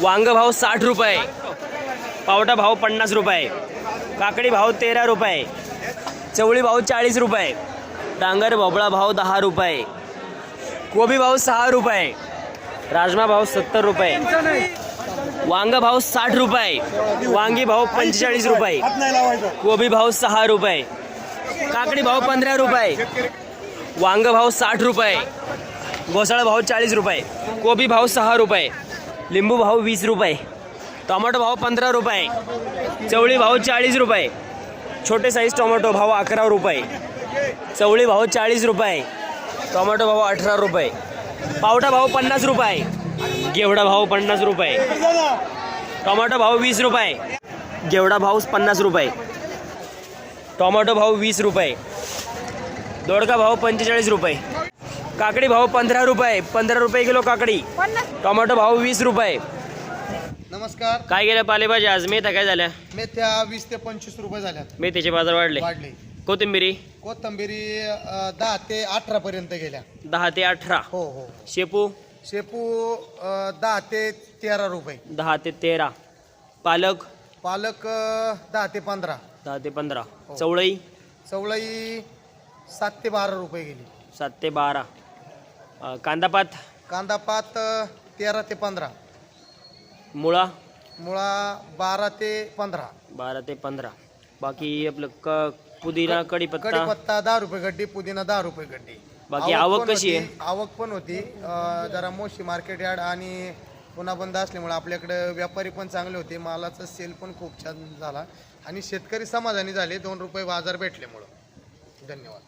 वांग भाव 60 रुपये, पावटा भाव 50 रुपये, काकडी भाव 13 रुपये, चवळी भाव 40 रुपये, डांगर भोपळा भाव 10 रुपये, कोबी भाव 6 रुपये, राजमा भाव 70 रुपये, वांग भाव 60 रुपये, वांगी भाव 45 रुपये, कोबी भाव 6 रुपये, काकडी भाव 15 रुपये, वांग भाव 60 रुपये, घोसाळा भाव 40 रुपये, कोबी भाव 6 रुपये, लिंबू भाव 20 रुपये, टोमॅटो भाव 15 रुपये, चवळी भाव 40 रुपये, छोटे साईज टोमॅटो भाव 11 रुपये, चवळी भाव 40 रुपये, टोमॅटो भाव 18 रुपये, पावटा भाव 50 रुपये, घेवडा भाव 50 रुपये, टोमॅटो भाव 20 रुपये, घेवडा भाव 50 रुपये, टोमॅटो भाव 20 रुपये, दोडका भाव 45 रुपये, काकडी भाव 15 रुपये, 15 रुपये किलो काकडी, टोमॅटो भाव 20 रुपये. नमस्कार. काय गेल्या पालेभाज्या आज? मेथ्या काय झाल्या? मेथ्या 20 ते 25 रुपये झाल्या. मेथीचे बाजार वाढले. कोथिंबिरी कोथंबिरी 10 ते 18 पर्यंत गेल्या. 10 ते 18. हो हो. शेपू शेपू 10 ते 13 रुपये. 10 ते 13. पालक 10 ते 15. 10 ते 15. चवळई चवळई 7 ते 12 रुपये गेली. 7 ते 12. कांदापात 13 ते 15. मुळा मुळा 12 ते 15. 12 ते 15. बाकी आपलं पुदिना कढीपत्ता 10 रुपये गड्डी, पुदिना 10 रुपये गड्डी. बाकी आवक कशी आहे? आवक पण होती जरा मोशी मार्केट यार्ड आणि पुन्हा बंद असल्यामुळे आपल्याकडे व्यापारी पण चांगले होते, मालाचा सेल पण खूप छान झाला आणि शेतकरी समाधानी झाले 2 रुपये बाजार भेटल्यामुळं. धन्यवाद.